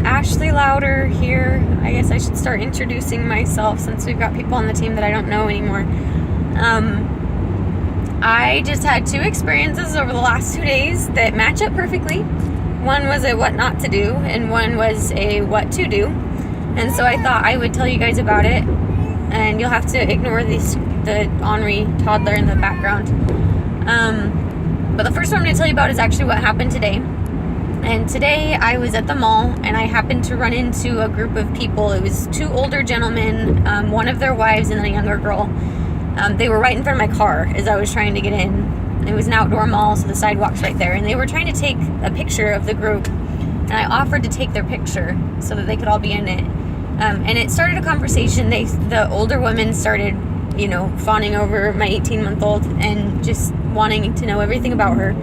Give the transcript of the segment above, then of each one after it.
Ashley Louder here. I guess I should start introducing myself since we've got people on the team that I don't know anymore. I just had 2 experiences over the last 2 days that match up perfectly. One was a what not to do, and one was a what to do. And so I thought I would tell you guys about it, and you'll have to ignore the Henri toddler in the background. But the first one I'm going to tell you about is actually what happened today. And today I was at the mall, and I happened to run into a group of people. It was 2 older gentlemen, one of their wives and then a younger girl. They were right in front of my car as I was trying to get in. It was an outdoor mall, so the sidewalk's right there. And they were trying to take a picture of the group, and I offered to take their picture so that they could all be in it. And it started a conversation. The older women started, fawning over my 18-month-old and just wanting to know everything about her.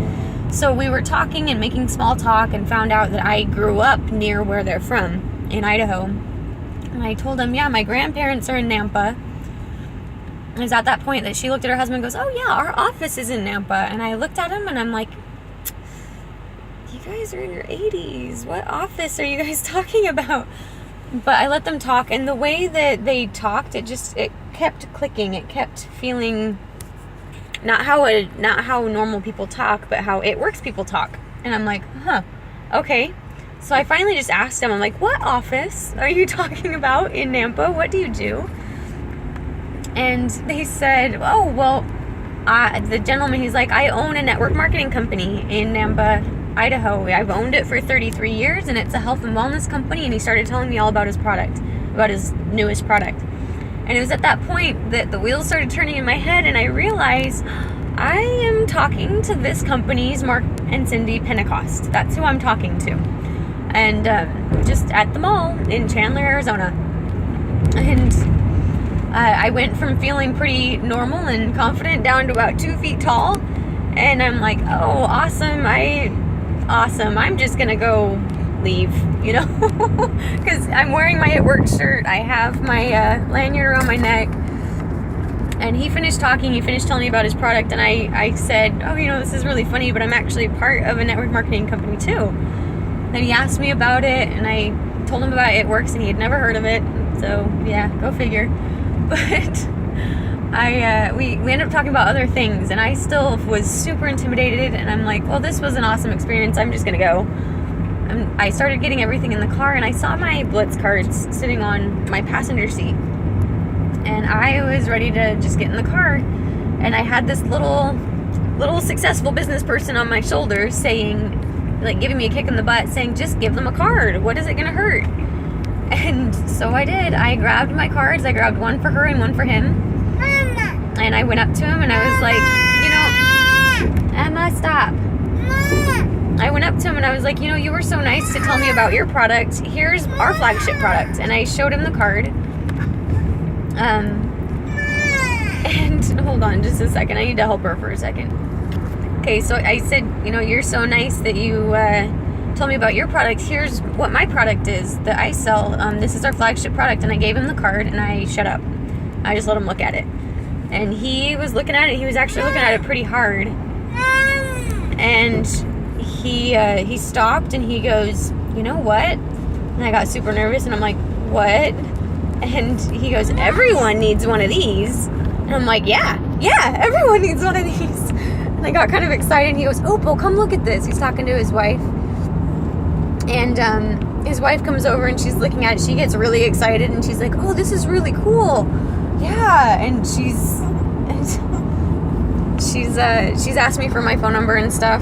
So we were talking and making small talk and found out that I grew up near where they're from, in Idaho. And I told them, yeah, my grandparents are in Nampa. And it was at that point that she looked at her husband and goes, oh yeah, our office is in Nampa. And I looked at him and I'm like, you guys are in your 80s. What office are you guys talking about? But I let them talk, and the way that they talked, it kept clicking. It kept feeling not how normal people talk, but how it works people talk. And I'm like, okay. So I finally just asked them, I'm like, what office are you talking about in Nampa? What do you do? And they said, oh, well, the gentleman, he's like, I own a network marketing company in Nampa, Idaho. I've owned it for 33 years, and it's a health and wellness company. And he started telling me all about his product, about his newest product. And it was at that point that the wheels started turning in my head, and I realized I am talking to this company's Mark and Cindy Pentecost. That's who I'm talking to. And just at the mall in Chandler, Arizona. And I went from feeling pretty normal and confident down to about 2 feet tall. And I'm like, oh, awesome. I'm just going to go leave, because I'm wearing my It Works shirt. I have my lanyard around my neck. And he finished talking. He finished telling me about his product. And I said, oh, this is really funny, but I'm actually part of a network marketing company too. And he asked me about it, and I told him about It Works, and he had never heard of it. So yeah, go figure. But we ended up talking about other things, and I still was super intimidated, and I'm like, well, this was an awesome experience. I'm just going to go. I started getting everything in the car, and I saw my Blitz cards sitting on my passenger seat. And I was ready to just get in the car. And I had this little successful business person on my shoulder saying, giving me a kick in the butt, saying, just give them a card. What is it going to hurt? And so I did. I grabbed my cards. I grabbed one for her and one for him. Mama. And I went up to him and I was like, Emma, stop. Mama. I went up to him and I was like, you were so nice to tell me about your product. Here's our flagship product. And I showed him the card. And hold on just a second. I need to help her for a second. Okay, so I said, you're so nice that you told me about your product. Here's what my product is that I sell. This is our flagship product. And I gave him the card, and I shut up. I just let him look at it. And he was looking at it. He was actually looking at it pretty hard. And he stopped, and he goes, you know what? And I got super nervous, and I'm like, what? And he goes, everyone needs one of these. And I'm like, yeah, everyone needs one of these. And I got kind of excited. And he goes, Opal, come look at this. He's talking to his wife. And his wife comes over and she's looking at it. She gets really excited and she's like, oh, this is really cool. Yeah. And she's asked me for my phone number and stuff.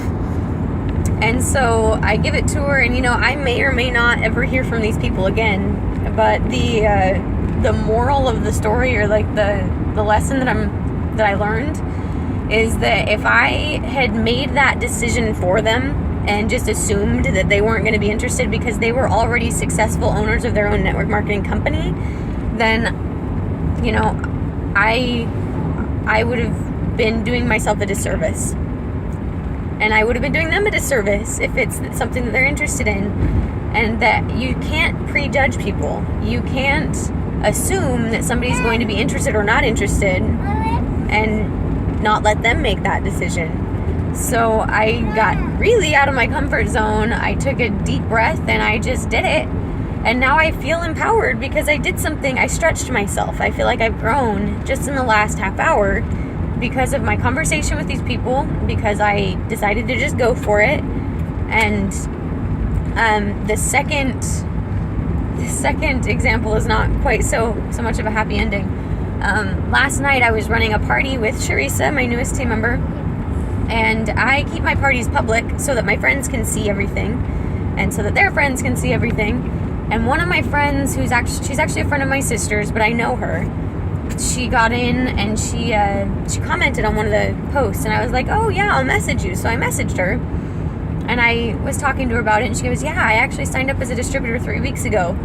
And so I give it to her, and I may or may not ever hear from these people again. But the moral of the story, or the lesson that I learned, is that if I had made that decision for them and just assumed that they weren't going to be interested because they were already successful owners of their own network marketing company, then I would have been doing myself a disservice. And I would have been doing them a disservice if it's something that they're interested in. And that you can't prejudge people. You can't assume that somebody's going to be interested or not interested and not let them make that decision. So I got really out of my comfort zone. I took a deep breath and I just did it. And now I feel empowered because I did something. I stretched myself. I feel like I've grown just in the last half hour because of my conversation with these people, because I decided to just go for it. And the second example is not quite so much of a happy ending. Last night I was running a party with Sharissa, my newest team member, and I keep my parties public so that my friends can see everything and so that their friends can see everything. And one of my friends, she's actually a friend of my sister's, but I know her, she got in and she commented on one of the posts, and I was like, oh yeah, I'll message you. So I messaged her and I was talking to her about it, and she goes, yeah, I actually signed up as a distributor 3 weeks ago.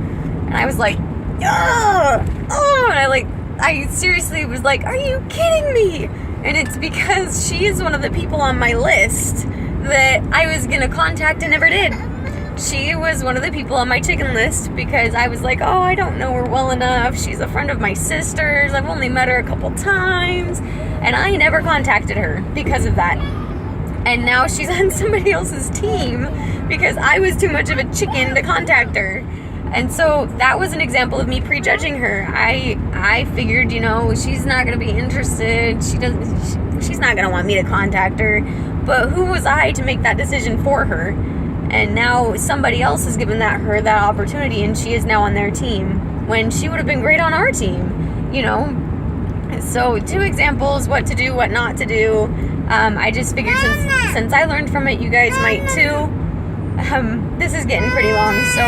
And I was like, yeah, oh, and I seriously was like, are you kidding me? And it's because she is one of the people on my list that I was going to contact and never did. She was one of the people on my chicken list because I was like, oh, I don't know her well enough. She's a friend of my sister's. I've only met her a couple times. And I never contacted her because of that. And now she's on somebody else's team because I was too much of a chicken to contact her. And so that was an example of me prejudging her. I figured, she's not going to be interested. She's not going to want me to contact her. But who was I to make that decision for her? And now somebody else has given her that opportunity, and she is now on their team when she would have been great on our team, So 2 examples, what to do, what not to do. I just figured since I learned from it, you guys might too. This is getting pretty long, so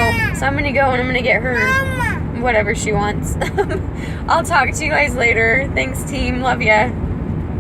I'm gonna go and I'm gonna get her whatever she wants. I'll talk to you guys later. Thanks, team. Love ya.